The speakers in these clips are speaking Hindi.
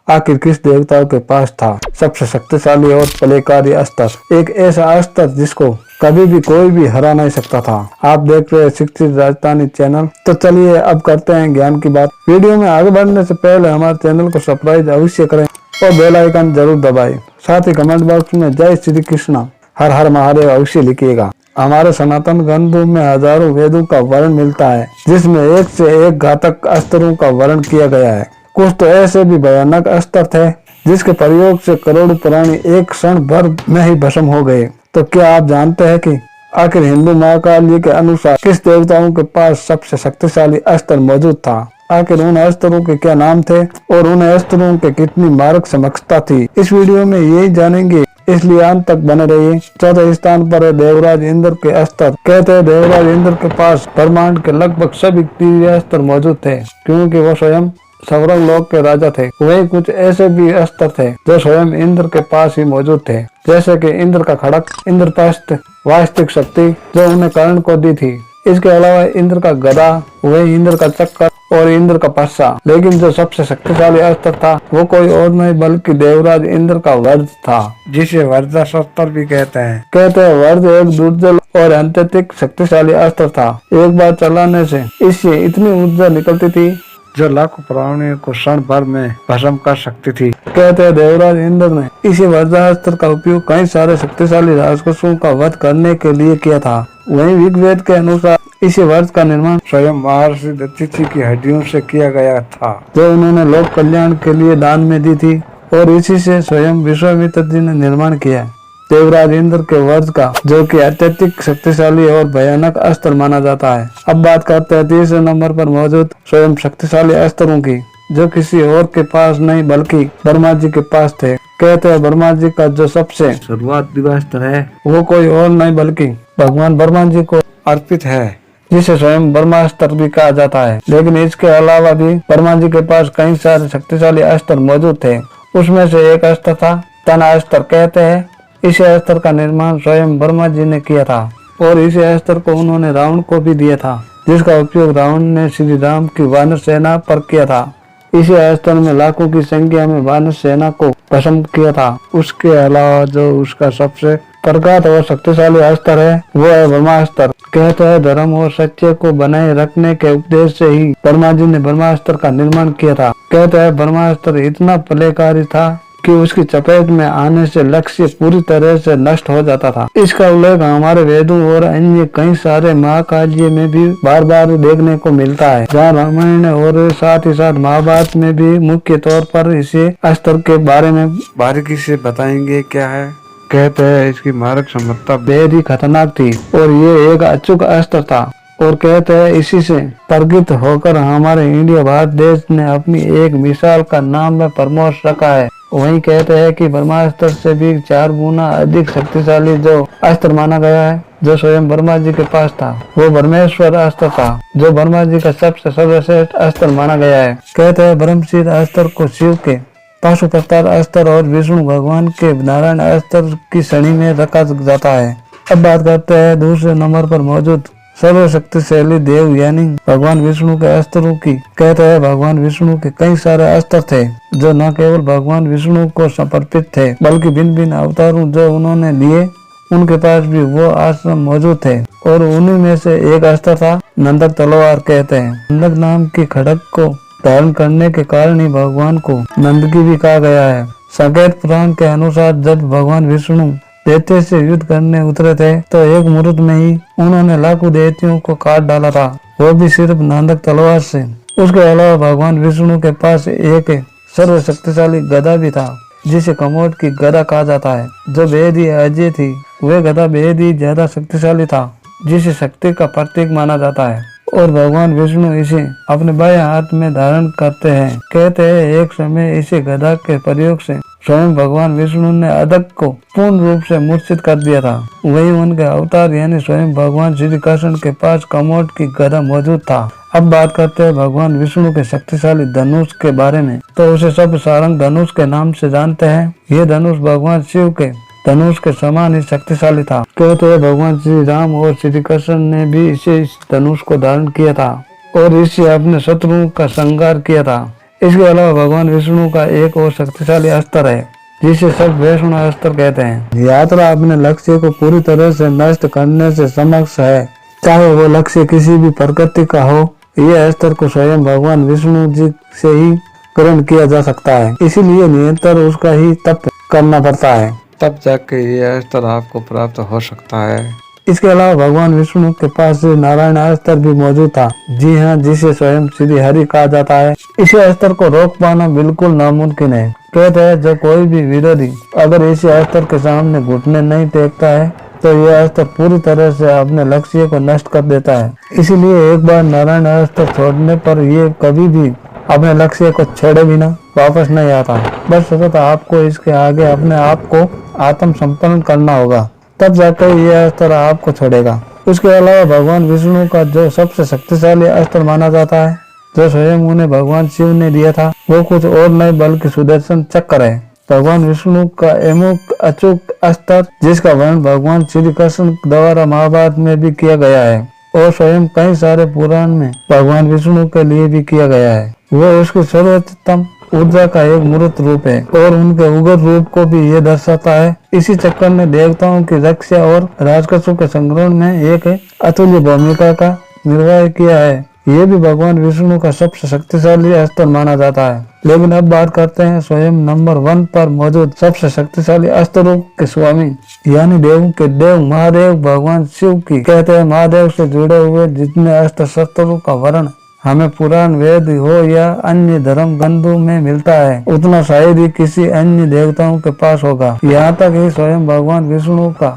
आखिर किस देवताओं के पास था सबसे शक्तिशाली और प्रलयकारी अस्त्र, एक ऐसा अस्त्र जिसको कभी भी कोई भी हरा नहीं सकता था। आप देख रहे हैं शिक्षित राजधानी चैनल। तो चलिए अब करते हैं ज्ञान की बात। वीडियो में आगे बढ़ने से पहले हमारे चैनल को सब्सक्राइब अवश्य करें और बेल आइकन जरूर दबाएं। साथ ही कमेंट बॉक्स में जय श्री कृष्ण हर हर महादेव अवश्य लिखिएगा। हमारे सनातन ग्रंथों में हजारों वेदों का वर्णन मिलता है, जिसमें एक से एक घातक अस्त्रों का वर्णन किया गया है। कुछ तो ऐसे भी भयानक अस्त्र थे जिसके प्रयोग से करोड़ों प्राणी एक क्षण भर में ही भस्म हो गए। तो क्या आप जानते हैं कि आखिर हिंदू महाकाल के अनुसार किस देवताओं के पास सबसे शक्तिशाली अस्त्र मौजूद था? आखिर उन अस्त्रों के क्या नाम थे और उन अस्त्रों के कितनी मारक क्षमता थी? इस वीडियो में यही जानेंगे, इसलिए अंत तक बने रहिए। चौथे स्थान पर है देवराज इंद्र के अस्त्र। कहते हैं देवराज इंद्र के पास ब्रह्मांड के लगभग सभी दिव्य अस्त्र मौजूद थे, क्योंकि वो स्वयं स्वर्ग लोक के राजा थे। वही कुछ ऐसे भी अस्त्र थे जो स्वयं इंद्र के पास ही मौजूद थे, जैसे कि इंद्र का खड़ग, इंद्रप्रस्थ, वास्तविक शक्ति जो उन्हें कर्ण को दी थी। इसके अलावा इंद्र का गदा, वही इंद्र का चक्कर और इंद्र का पस्सा। लेकिन जो सबसे शक्तिशाली अस्त्र था वो कोई और नहीं बल्कि देवराज इंद्र का वज्र था, जिसे वज्रास्त्र भी कहते हैं। वज्र एक दुर्जल और अत्यधिक शक्तिशाली अस्त्र था। एक बार चलाने से इससे इतनी ऊर्जा निकलती थी जो लाखों प्राणियों को क्षण भर में भस्म कर सकती थी। कहते हैं देवराज इंद्र ने इसी वज्रास्त्र का उपयोग कई सारे शक्तिशाली राक्षसों का वध करने के लिए किया था। वहीं ऋग्वेद के अनुसार इसी वज्र का निर्माण स्वयं महर्षि दधीचि की हड्डियों से किया गया था, जो उन्होंने लोक कल्याण के लिए दान में दी थी, और इसी से स्वयं विश्वामित्र जी ने निर्माण किया देवराज इंद्र के वज्र का, जो कि अत्यधिक शक्तिशाली और भयानक अस्त्र माना जाता है। अब बात करते हैं तीसरे नंबर पर मौजूद स्वयं शक्तिशाली अस्त्रों की, जो किसी और के पास नहीं बल्कि ब्रह्मा जी के पास थे। कहते हैं ब्रह्मा जी का जो सबसे शुरुआती अस्त्र है वो कोई और नहीं बल्कि भगवान ब्रह्मा जी को अर्पित है, जिसे स्वयं ब्रह्मास्त्र भी कहा जाता है। लेकिन इसके अलावा भी ब्रह्मा जी के पास कई सारे शक्तिशाली अस्त्र मौजूद थे। उसमें से एक अस्त्र था तनास्त्र। कहते हैं इस अस्त्र का निर्माण स्वयं ब्रह्मा जी ने किया था, और इस अस्त्र को उन्होंने रावण को भी दिया था, जिसका उपयोग रावण ने श्री राम की वानर सेना पर किया था। इसी अस्त्र में लाखों की संख्या में वानर सेना को भस्म किया था। उसके अलावा जो उसका सबसे प्रगाढ़ और शक्तिशाली अस्त्र है वो है ब्रह्मास्त्र। कहते हैं धर्म और सत्य को बनाए रखने के उद्देश्य से ही ब्रह्मा जी ने ब्रह्मास्त्र का निर्माण किया था। कहते हैं ब्रह्मास्त्र इतना प्रलयकारी था कि उसकी चपेट में आने से लक्ष्य पूरी तरह से नष्ट हो जाता था। इसका उल्लेख हमारे वेदों और अन्य कई सारे महाकाव्य में भी बार बार देखने को मिलता है, जहाँ रामायण और साथ ही साथ महाभारत में भी मुख्य तौर पर इसे अस्त्र के बारे में बारीकी से बताएंगे क्या है। कहते हैं इसकी मारक क्षमता बेहद ही खतरनाक थी और ये एक अचूक अस्त्र था, और कहते हैं इसी से प्रगित होकर हमारे इंडिया भारत देश ने अपनी एक मिसाल का नाम में परमोश रखा है। वहीं कहते हैं कि ब्रह्मास्त्र से भी 4 गुना अधिक शक्तिशाली जो अस्त्र माना गया है, जो स्वयं ब्रह्मा जी के पास था, वो ब्रह्मेश्वर अस्त्र था, जो ब्रह्मा जी का सबसे सर्वश्रेष्ठ अस्त्र माना गया है। कहते हैं ब्रह्मशीर अस्त्र को शिव के पाशुपतार अस्त्र और विष्णु भगवान के नारायण अस्त्र की श्रेणी में रखा जाता है। अब बात करते हैं दूसरे नंबर पर मौजूद सर्वशक्तिशाली देव यानी भगवान विष्णु के अस्त्रों की। कहते हैं भगवान विष्णु के कई सारे अस्त्र थे जो न केवल भगवान विष्णु को समर्पित थे बल्कि भिन्न भिन्न अवतारों जो उन्होंने लिए उनके पास भी वो अस्त्र मौजूद थे, और उन्हीं में से एक अस्त्र था नंदक तलवार। कहते हैं नंदक नाम की खड़ग को धारण करने के कारण ही भगवान को नंदकी भी कहा गया है। संकेत पुराण के अनुसार जब भगवान विष्णु दैत्य से युद्ध करने उतरे थे तो एक मुहूर्त में ही उन्होंने लाखों दैत्यों को काट डाला था, वो भी सिर्फ नंदक तलवार से। उसके अलावा भगवान विष्णु के पास एक सर्वशक्तिशाली गदा भी था, जिसे कमोड की गदा कहा जाता है, जो बेहद ही अजय थी। वह गदा बेहद ही ज्यादा शक्तिशाली था, जिसे शक्ति का प्रतीक माना जाता है, और भगवान विष्णु इसे अपने बाएं हाथ में धारण करते हैं। कहते हैं एक समय इसे गदा के प्रयोग से स्वयं भगवान विष्णु ने अदक को पूर्ण रूप से मूर्छित कर दिया था। वही उनके अवतार यानी स्वयं भगवान श्री कृष्ण के पास कमोड की गदा मौजूद था। अब बात करते हैं भगवान विष्णु के शक्तिशाली धनुष के बारे में। तो उसे सब सारंग धनुष के नाम से जानते हैं। ये धनुष भगवान शिव के धनुष के समान ही शक्तिशाली था। कहते हैं भगवान श्री राम और श्री कृष्ण ने भी इस धनुष को धारण किया था और इससे अपने शत्रुओं का संहार किया था। इसके अलावा भगवान विष्णु का एक और शक्तिशाली अस्त्र है जिसे सब वैष्णव अस्त्र कहते हैं। यात्रा अपने लक्ष्य को पूरी तरह से नष्ट करने से समक्ष है, चाहे वो लक्ष्य किसी भी प्रकृति का हो। यह अस्त्र को स्वयं भगवान विष्णु जी से ही ग्रहण किया जा सकता है, इसीलिए निरंतर उसका ही तप करना पड़ता है, तब जाके यह अस्त्र आपको प्राप्त हो सकता है। इसके अलावा भगवान विष्णु के पास श्री नारायण अस्त्र भी मौजूद था। जी हाँ, जिसे स्वयं श्री हरि कहा जाता है। इस अस्त्र को रोक पाना बिल्कुल नामुमकिन है। कहते हैं जो कोई भी विरोधी अगर इस अस्त्र के सामने घुटने नहीं टेकता है तो यह अस्त्र पूरी तरह से अपने लक्ष्य को नष्ट कर देता है। इसीलिए एक बार नारायण अस्त्र छोड़ने पर ये कभी भी अपने लक्ष्य को छेड़े बिना वापस नहीं आता। बस सतत आपको इसके आगे अपने आप को आत्म संपन्न करना होगा, तब जाकर यह अस्त्र आपको छोड़ेगा। उसके अलावा भगवान विष्णु का जो सबसे शक्तिशाली अस्त्र माना जाता है, जो स्वयं उन्हें भगवान शिव ने दिया था, वो कुछ और नहीं बल्कि सुदर्शन चक्र है। भगवान विष्णु का अमुक अचूक अस्त्र जिसका वर्णन भगवान श्री कृष्ण द्वारा महाभारत में भी किया गया है और स्वयं कई सारे पुराण में भगवान विष्णु के लिए भी किया गया है। वो उसके सर्वोत्तम ऊर्जा का एक मूर्त रूप है और उनके उग्र रूप को भी ये दर्शाता है। इसी चक्कर ने देवताओं की रक्षा और राजकोषों के संग्रहण में एक अतुल्य भूमिका का निर्वाह किया है। ये भी भगवान विष्णु का सबसे शक्तिशाली अस्त्र माना जाता है। लेकिन अब बात करते हैं स्वयं नंबर 1 पर मौजूद सबसे शक्तिशाली अस्त्रों के स्वामी यानी देवों के देव महादेव भगवान शिव की। कहते हैं महादेव से जुड़े हुए जितने अस्त्र शस्त्रों का वर्णन हमें पुराण वेद हो या अन्य धर्म ग्रंथों में मिलता है, उतना शायद ही किसी अन्य देवताओं के पास होगा। यहाँ तक ही स्वयं भगवान विष्णु का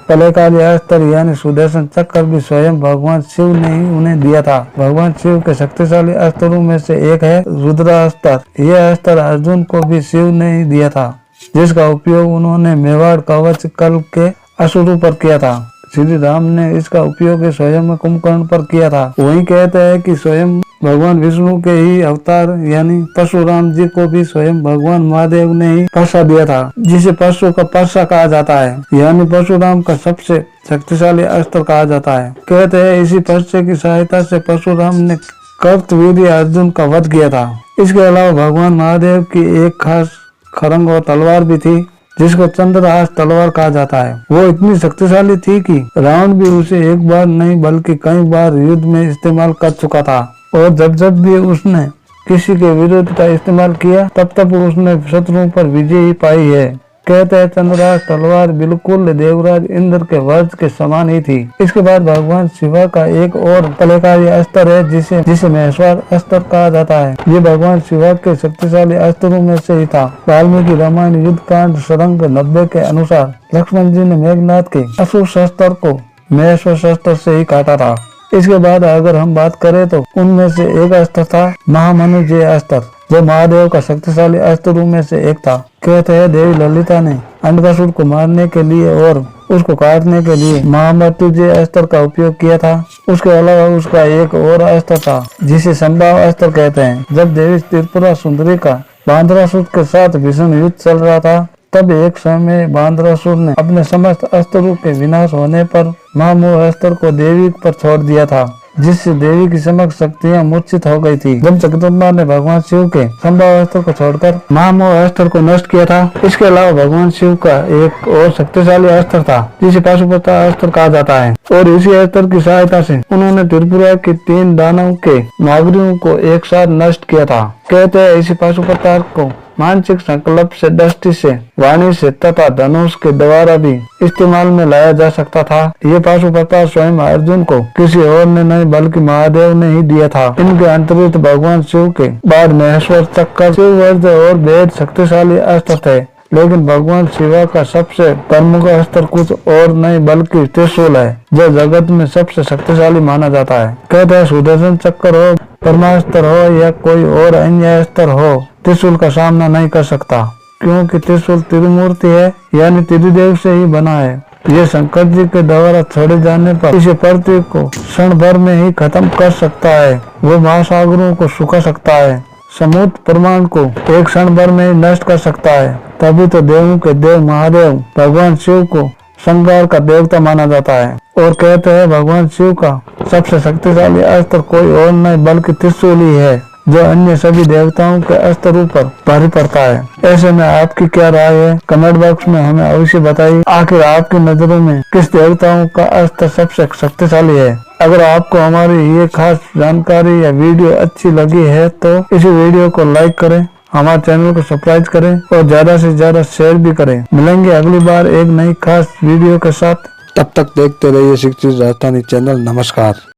कलेकाली अस्त्र यानी सुदर्शन चक्र भी स्वयं भगवान शिव ने ही उन्हें दिया था। भगवान शिव के शक्तिशाली अस्त्रों में से एक है रुद्रास्त्र। यह अस्त्र अर्जुन को भी शिव ने ही दिया था, जिसका उपयोग उन्होंने मेवाड़ कवच कल्प के असुरों पर किया था। श्री राम ने इसका उपयोग स्वयं कुंभकर्ण पर किया था। वही कहते हैं कि स्वयं भगवान विष्णु के ही अवतार यानी परशुराम जी को भी स्वयं भगवान महादेव ने ही पर्सा दिया था, जिसे परशु का पर्सा कहा जाता है, यानी परशुराम का सबसे शक्तिशाली अस्त्र कहा जाता है। कहते हैं इसी पर्से की सहायता से परशुराम ने कर्तवीर्य अर्जुन का वध किया था। इसके अलावा भगवान महादेव की एक खास खरंग और तलवार भी थी, जिसको चंद्रहास तलवार कहा जाता है। वो इतनी शक्तिशाली थी कि रावण भी उसे एक बार नहीं बल्कि कई बार युद्ध में इस्तेमाल कर चुका था और जब जब भी उसने किसी के विरुद्ध का इस्तेमाल किया तब उसने शत्रुओं पर विजय ही पाई है। कहते हैं चंद्रहास तलवार बिल्कुल देवराज इंद्र के वज्र के समान ही थी। इसके बाद भगवान शिवा का एक और कलेकाली अस्त्र है जिसे महेश्वर अस्त्र कहा जाता है। ये भगवान शिवा के शक्तिशाली अस्त्रों में से ही था। वाल्मीकि रामायण युद्ध कांड सरंग 90 के अनुसार लक्ष्मण जी ने मेघनाथ के असुर शस्त्र को महेश्वर शस्त्र से ही काटा था। इसके बाद अगर हम बात करें तो उनमें से एक अस्त्र था महामनुजय अस्त्र, जो महादेव का शक्तिशाली अस्त्रों में से एक था। कहते हैं देवी ललिता ने अंडकासुर को मारने के लिए और उसको काटने के लिए महामृत्युंजय अस्त्र का उपयोग किया था। उसके अलावा उसका एक और अस्त्र था जिसे संभाव अस्त्र कहते हैं। जब देवी त्रिपुरा सुंदरी का बांद्रासुर के साथ भीषण युद्ध चल रहा था, तब एक समय बांद्रासुर ने अपने समस्त अस्त्रों के विनाश होने पर महामोह अस्त्र को देवी पर छोड़ दिया था, जिससे देवी की समस्त शक्तियां मूर्छित हो गई थी। जब जगदम्बा ने भगवान शिव के संभव अस्त्र को छोड़कर महामोह अस्त्र को नष्ट किया था। इसके अलावा भगवान शिव का एक और शक्तिशाली अस्त्र था जिसे पाशुपता अस्त्र कहा जाता है और इसी अस्त्र की सहायता से उन्होंने त्रिपुरा के 3 दानव के नागरिकों को एक साथ नष्ट किया था। कहते हैं इसी पाशुपता को मानसिक संकल्प से, दृष्टि से, वाणी से तथा धनुष के द्वारा भी इस्तेमाल में लाया जा सकता था। ये पाशुपता स्वयं अर्जुन को किसी और ने नहीं बल्कि महादेव ने ही दिया था। इनके अंतरिक्त भगवान शिव के बाद महेश्वर चक्र, शिव वज्र और वेद शक्तिशाली अस्त्र थे, लेकिन भगवान शिवा का सबसे प्रमुख अस्त्र कुछ और नहीं बल्कि त्रिशूल है, जो जगत में सबसे शक्तिशाली माना जाता है। कहते हैं सुदर्शन चक्र हो, परमास्त्र हो या कोई और अन्य अस्त्र हो, त्रिशूल का सामना नहीं कर सकता, क्योंकि त्रिशूल त्रिमूर्ति है यानी त्रिदेव से ही बना है। ये शंकर जी के द्वारा छोड़े जाने पर इसे पृथ्वी को क्षण भर में ही खत्म कर सकता है। वो महासागरों को सुखा सकता है, समुद्र प्रमाण को एक क्षण भर में ही नष्ट कर सकता है। तभी तो देवों के देव महादेव भगवान शिव को संहार का देवता माना जाता है और कहते हैं भगवान शिव का सबसे शक्तिशाली अस्त्र कोई और नहीं बल्कि त्रिशूल ही है। जो अन्य सभी देवताओं के स्तरों पर भारी पड़ता है। ऐसे में आपकी क्या राय है, कमेंट बॉक्स में हमें अवश्य बताइए। आखिर आपकी नजरों में किस देवताओं का अस्त्र सबसे शक्तिशाली है। अगर आपको हमारी ये खास जानकारी या वीडियो अच्छी लगी है तो इस वीडियो को लाइक करें, हमारे चैनल को सब्सक्राइब करें और ज्यादा से ज्यादा शेयर भी करें। मिलेंगे अगली बार एक नई खास वीडियो के साथ। तब तक देखते रहिए शिक्षित राजस्थानी चैनल। नमस्कार।